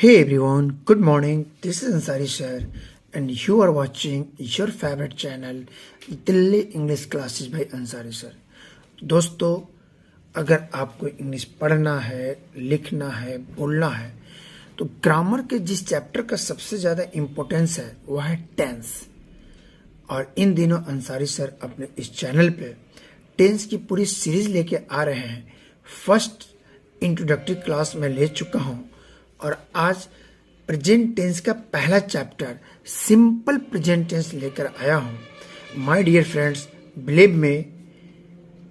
Hey everyone, good morning. This is Ansari sir, and you are watching your favorite channel, Delhi English classes bye Ansari sir. दोस्तों, अगर आपको English पढ़ना है, लिखना है, बोलना है, तो ग्रामर के जिस चैप्टर का सबसे ज़्यादा इम्पोर्टेंस है वह है टेंस। और इन दिनों अंसारी सर अपने इस चैनल पे टेंस की पूरी सीरीज लेके आ रहे हैं। फर्स्ट इंट्रोडक्टरी क्लास में ले चुका हूँ और आज प्रेजेंट टेंस का पहला चैप्टर सिंपल प्रेजेंट टेंस लेकर आया हूँ। माय डियर फ्रेंड्स, बिलीव में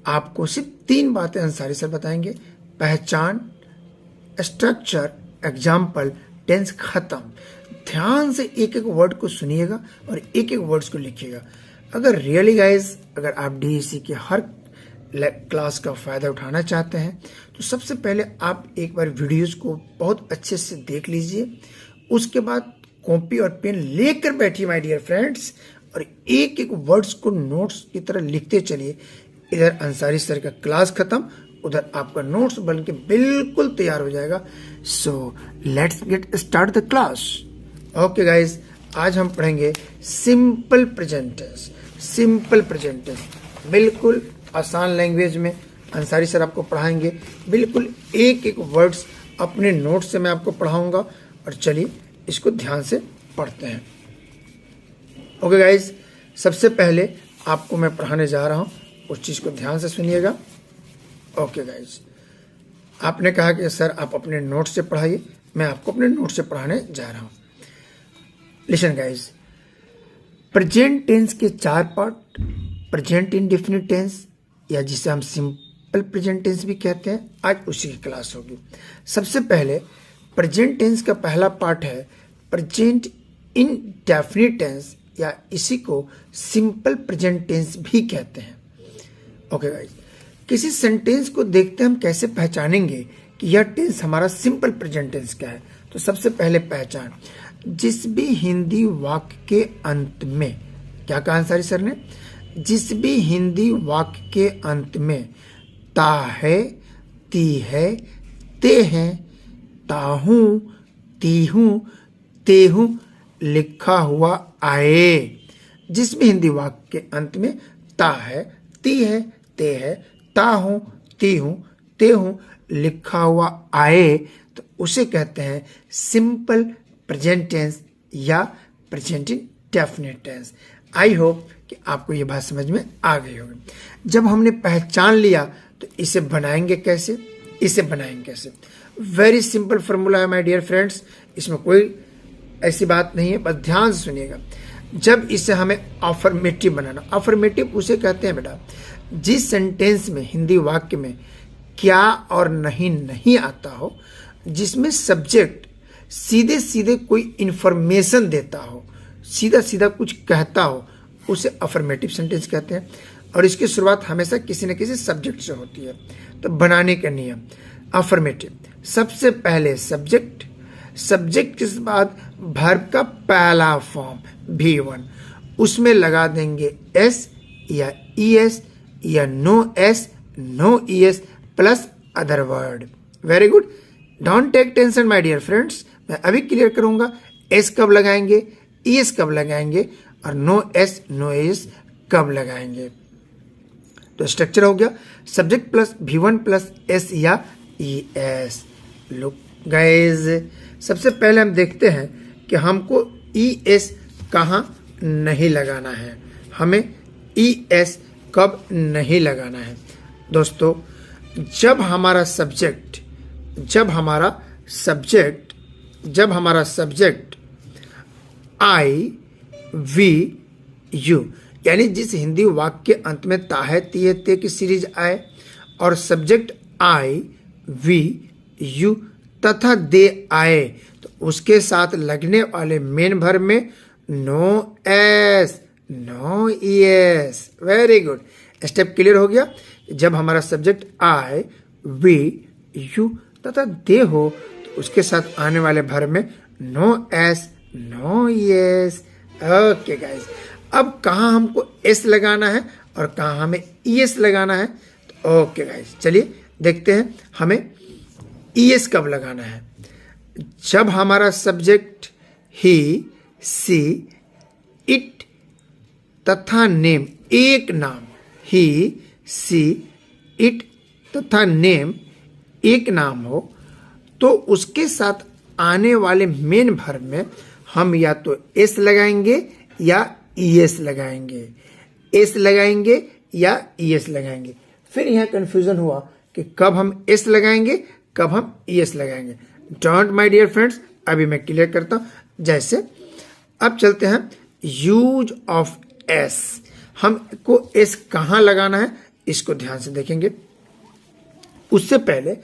आपको सिर्फ 3 बातें अंसारी सर बताएंगे: पहचान, स्ट्रक्चर, एग्जाम्पल, टेंस खत्म। ध्यान से एक एक वर्ड को सुनिएगा और एक एक वर्ड्स को लिखिएगा। अगर रियली गाइज, अगर आप डीईसी के हर क्लास का फ़ायदा उठाना चाहते हैं तो सबसे पहले आप एक बार वीडियोस को बहुत अच्छे से देख लीजिए। उसके बाद कॉपी और पेन लेकर बैठिए माय डियर फ्रेंड्स, और एक एक वर्ड्स को नोट्स की तरह लिखते चलिए। इधर अंसारी सर का क्लास खत्म, उधर आपका नोट्स बन के बिल्कुल तैयार हो जाएगा। So let's get start the class. Okay guys, आज हम पढ़ेंगे simple present tense. Simple present tense बिल्कुल आसान लैंग्वेज में अंसारी सर आपको पढ़ाएंगे। बिल्कुल एक एक वर्ड्स अपने नोट से मैं आपको पढ़ाऊंगा, और चलिए इसको ध्यान से पढ़ते हैं। ओके गाइज, सबसे पहले आपको मैं पढ़ाने जा रहा हूँ, उस चीज़ को ध्यान से सुनिएगा। ओके गाइज, आपने कहा कि सर आप अपने नोट से पढ़ाइए, मैं आपको अपने नोट से पढ़ाने जा रहा हूँ। लिसन गाइज, प्रेजेंट टेंस के 4 पार्ट: प्रेजेंट इंडेफिनिट टेंस, या जिसे हम सिंपल प्रेजेंट टेंस भी कहते हैं। आज उसी की क्लास होगी। सबसे पहले प्रेजेंट टेंस का पहला पार्ट है प्रेजेंट इंडेफिनिट टेंस, या इसी को सिंपल प्रेजेंट टेंस भी कहते हैं। ओके गाइस, किसी सेंटेंस को देखते हम कैसे पहचानेंगे कि यह टेंस हमारा सिंपल प्रेजेंट टेंस क्या है? तो सबसे पहले पहचान, जिस भी हिंदी वाक्य के अंत में, क्या कहा अंसारी सर ने? जिस भी हिंदी वाक्य के अंत में ता है, ती है, ते हैं, ताहूं, तीहूं, तेहूं लिखा हुआ आए। जिस भी हिंदी वाक्य के अंत में ता है, ती है, ते है, ताहूं, तीहूं, तेहूं लिखा हुआ आए, तो उसे कहते हैं सिंपल प्रेजेंट टेंस या present indefinite tense. I hope कि आपको ये बात समझ में आ गई होगी। जब हमने पहचान लिया तो इसे बनाएंगे कैसे? इसे बनाएंगे कैसे? वेरी सिंपल फॉर्मूला है माय डियर फ्रेंड्स, इसमें कोई ऐसी बात नहीं है, बस ध्यान से सुनिएगा। जब इसे हमें अफर्मेटिव बनाना, अफर्मेटिव उसे कहते हैं बेटा जिस सेंटेंस में, हिंदी वाक्य में क्या और नहीं नहीं आता हो, जिसमें सब्जेक्ट सीधे सीधे कोई इंफॉर्मेशन देता हो, सीधा सीधा कुछ कहता हो, उसे अफर्मेटिव सेंटेंस कहते हैं। और इसकी शुरुआत हमेशा किसी न किसी सब्जेक्ट से होती है। तो बनाने का नियम, अफर्मेटिव सबसे पहले सब्जेक्ट, सब्जेक्ट के बाद वर्ब का पहला फॉर्म V1, उसमें लगा देंगे S या ES या no S, no ES plus other word. Very good, don't take tension my dear friends, मैं अभी क्लियर करूंगा। S कब लगाएंगे, ES कब लगाएंगे, और नो S नो ES कब लगाएंगे। तो स्ट्रक्चर हो गया subject plus V1 plus S या ES। लुक गाइज, सबसे पहले हम देखते हैं कि हमको ES कहाँ नहीं लगाना है, हमें ES कब नहीं लगाना है। दोस्तों, जब हमारा सब्जेक्ट आई वी यू, यानी जिस हिंदी वाक्य के अंत में ता है, ती है, ते की सीरीज आए और सब्जेक्ट आई वी यू तथा दे आए, तो उसके साथ लगने वाले मेन वर्ब में no S no ES. Very good, step clear हो गया। जब हमारा सब्जेक्ट आई वी यू तथा दे हो, तो उसके साथ आने वाले वर्ब में no S no ES. Okay guys, अब कहाँ हमको एस लगाना है और कहाँ हमें ईएस लगाना है? तो ओके गाइस, चलिए देखते हैं हमें ईएस कब लगाना है। जब हमारा सब्जेक्ट ही, सी, इट तथा नेम, एक नाम, ही, सी, इट तथा नेम एक नाम हो, तो उसके साथ आने वाले मेन वर्ब में हम या तो एस लगाएंगे या ईएस लगाएंगे, एस लगाएंगे या ईएस लगाएंगे। फिर यहाँ कंफ्यूजन हुआ कि कब हम एस लगाएंगे, कब हम ईएस लगाएंगे। डोंट माय डियर फ्रेंड्स, अभी मैं क्लियर करता हूं। जैसे अब चलते हैं यूज ऑफ एस, हमको एस कहां लगाना है इसको ध्यान से देखेंगे। उससे पहले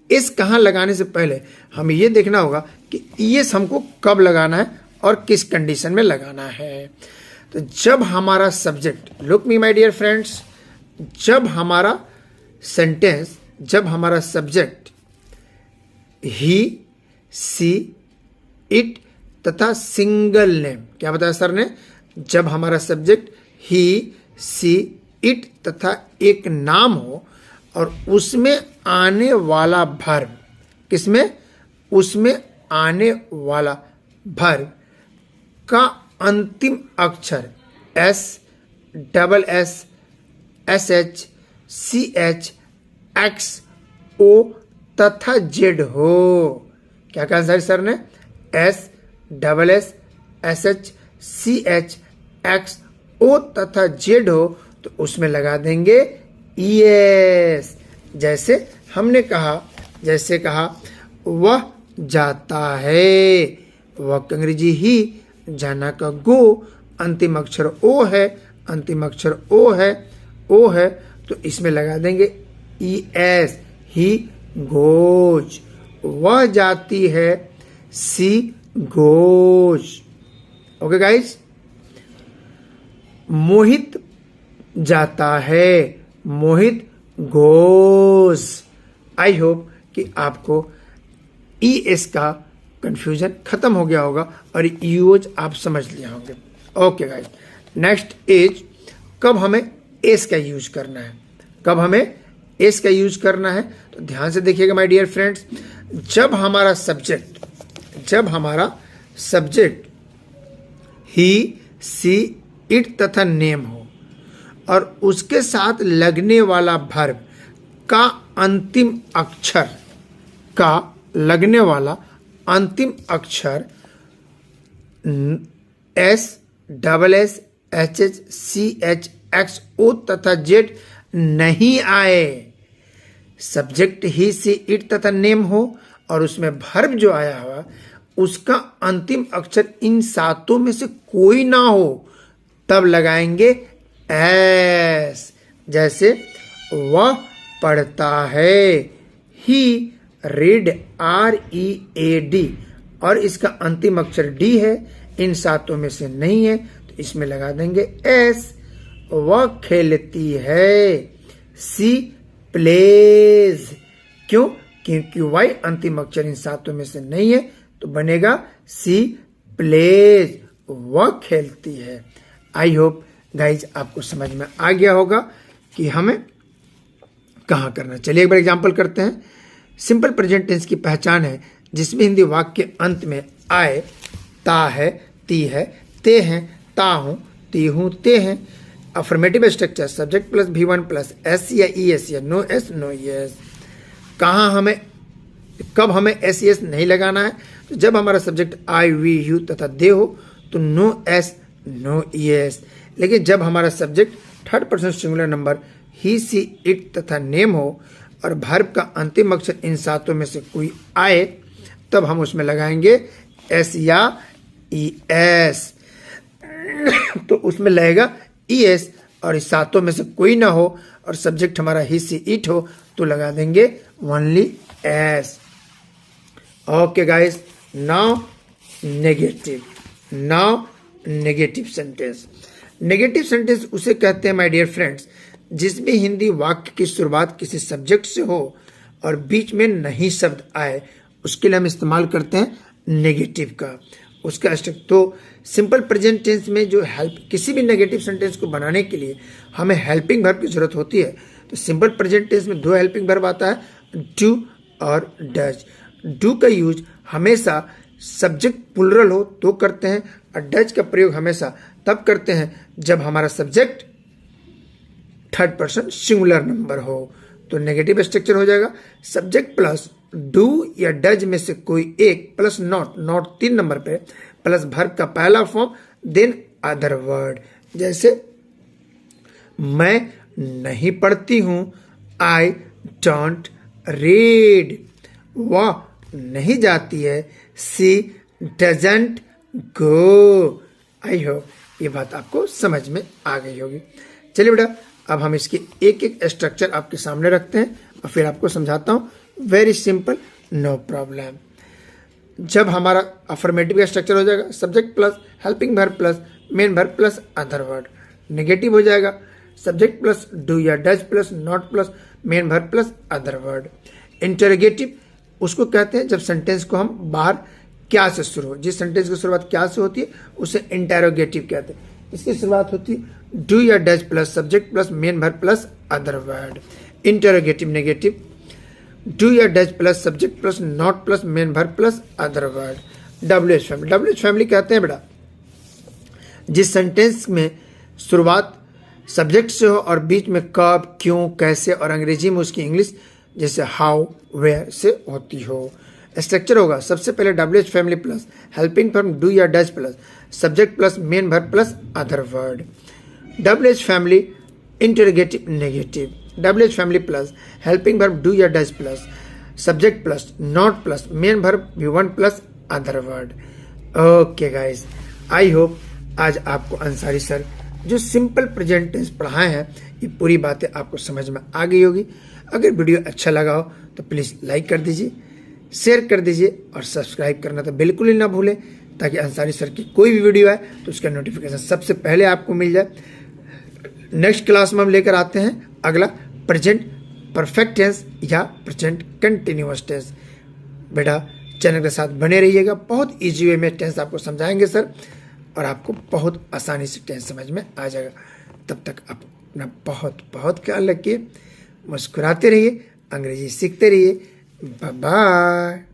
एस कहां लगाने से पहले हमें यह देखना होगा कि ईएस हमको कब लगाना है और किस कंडीशन में लगाना है। तो जब हमारा subject, look me my dear friends, जब हमारा सेंटेंस, जब हमारा सब्जेक्ट ही, सी, इट तथा सिंगल नेम, क्या बताया सर ने, जब हमारा सब्जेक्ट ही, सी, इट तथा एक नाम हो और उसमें आने वाला वर्ब, किसमें, उसमें आने वाला वर्ब का अंतिम अक्षर S, double S, S H, C H, X, O तथा जेड हो। क्या कहा सर ने, S, double S, S H, C H, X, O तथा जेड हो, तो उसमें लगा देंगे ईएस। जैसे हमने कहा, जैसे कहा वह जाता है, वह का अंग्रेजी ही, जाना का गो, अंतिम अक्षर ओ है, अंतिम अक्षर ओ है, ओ है, तो इसमें लगा देंगे ईएस, ही गोज। वह जाती है, she goes. Okay guys. Mohit जाता है, मोहित गोज। आई होप कि आपको ईएस का कंफ्यूजन खत्म हो गया होगा और यूज आप समझ लिए होंगे। ओके गाइज, नेक्स्ट इज कब हमें एस का यूज करना है, कब हमें एस का यूज करना है। तो ध्यान से देखिएगा माय डियर फ्रेंड्स, जब हमारा सब्जेक्ट, जब हमारा सब्जेक्ट ही, सी, इट तथा नेम हो और उसके साथ लगने वाला वर्ब का अंतिम अक्षर, का लगने वाला अंतिम अक्षर S, double S, H H, C H, X, O तथा जेड नहीं आए, सब्जेक्ट ही, सी, इट तथा नेम हो और उसमें वर्ब जो आया हुआ उसका अंतिम अक्षर इन सातों में से कोई ना हो, तब लगाएंगे एस। जैसे वह पढ़ता है, ही रीड, READ, और इसका अंतिम अक्षर डी है, इन सातों में से नहीं है, तो इसमें लगा देंगे एस। वह खेलती है, सी प्लेज। क्यों, क्योंकि वाई अंतिम अक्षर इन सातों में से नहीं है, तो बनेगा सी प्लेज, वह खेलती है। आई होप गाइज आपको समझ में आ गया होगा कि हमें कहाँ करना। चलिए एक बार एग्जाम्पल करते हैं। सिंपल प्रेजेंट टेंस की पहचान है जिसमें हिंदी वाक्य के अंत में आए, ता है, ती है, ते हैं, ता हूं, ती हूं, ते हैं। Affirmative structure subject plus V1 plus S या ईएस या नो एस नो ईएस। कहाँ हमें, कब हमें एस ईएस नहीं लगाना है, तो जब हमारा सब्जेक्ट आई, वी, यू तथा दे हो तो नो एस नो ईएस। लेकिन जब हमारा subject third person singular number he, she, it तथा नेम हो और वर्ब का अंतिम अक्षर इन सातों में से कोई आए, तब हम उसमें लगाएंगे एस या ईएस। तो उसमें लगेगा ईएस और इस सातों में से कोई ना हो और सब्जेक्ट हमारा ही, सी, इट हो तो लगा देंगे only S. Okay guys, now negative, now negative sentence. Negative sentence उसे कहते हैं माय डियर फ्रेंड्स जिसमें हिंदी वाक्य की शुरुआत किसी सब्जेक्ट से हो और बीच में नहीं शब्द आए, उसके लिए हम इस्तेमाल करते हैं नेगेटिव का। उसका तो सिंपल प्रेजेंट टेंस में जो हेल्प, किसी भी नेगेटिव सेंटेंस को बनाने के लिए हमें हेल्पिंग वर्ब की जरूरत होती है। तो सिंपल प्रेजेंट टेंस में दो हेल्पिंग वर्ब आता है, डू और डज। डू का यूज हमेशा सब्जेक्ट प्लुरल हो तो करते हैं, और डज का प्रयोग हमेशा तब करते हैं जब हमारा subject third person singular number हो। तो नेगेटिव स्ट्रक्चर हो जाएगा सब्जेक्ट प्लस डू या डज में से कोई एक प्लस नॉट, नॉट 3 नंबर पे, प्लस वर्ब का पहला फॉर्म देन अदर वर्ड। जैसे मैं नहीं पढ़ती हूं, आई डोंट रीड। वह नहीं जाती है, सी डजंट गो। आई होप ये बात आपको समझ में आ गई होगी। चलिए बेटा, अब हम इसके एक एक स्ट्रक्चर आपके सामने रखते हैं और फिर आपको समझाता हूं। Very simple, no problem. जब हमारा अफर्मेटिव का स्ट्रक्चर हो जाएगा subject plus helping verb plus main verb plus other word. Negative हो जाएगा सब्जेक्ट प्लस डू या does plus not plus main verb plus other word. Interrogative उसको कहते हैं जब सेंटेंस को हम बाहर क्या से शुरू हो, जिस सेंटेंस की शुरुआत क्या से होती है उसे इंटरोगेटिव कहते हैं। इसकी शुरुआत होती है डू या does plus subject plus main verb plus other word. Interrogative negative do या does plus subject plus not plus main verb plus other word. WH family, WH family कहते हैं बेटा जिस सेंटेंस में शुरुआत सब्जेक्ट से हो और बीच में कब, क्यों, कैसे और अंग्रेजी में उसकी इंग्लिश जैसे हाउ, वेयर से होती हो। स्ट्रक्चर होगा सबसे पहले WH family plus helping form do या does plus subject plus main verb plus other word. WH family interrogative negative, WH family plus helping verb do या does plus subject plus not plus main verb वी1 plus other word. Okay guys, I hope आज आपको Ansari sir जो simple present tense पढ़ाए हैं ये पूरी बातें आपको समझ में आ गई होगी। अगर वीडियो अच्छा लगा हो तो प्लीज़ लाइक कर दीजिए, शेयर कर दीजिए और सब्सक्राइब करना तो बिल्कुल ही ना भूलें, ताकि अंसारी सर की कोई भी वीडियो आए तो उसका नोटिफिकेशन सबसे पहले आपको मिल जाए। नेक्स्ट क्लास में हम लेकर आते हैं अगला प्रेजेंट परफेक्ट टेंस या प्रेजेंट कंटिन्यूअस टेंस। बेटा चैनल के साथ बने रहिएगा, बहुत ईजी वे में टेंस आपको समझाएंगे सर और आपको बहुत आसानी से टेंस समझ में आ जाएगा। तब तक अपना बहुत बहुत ख्याल रखिए, मुस्कुराते रहिए, अंग्रेजी सीखते रहिए। Bye bye.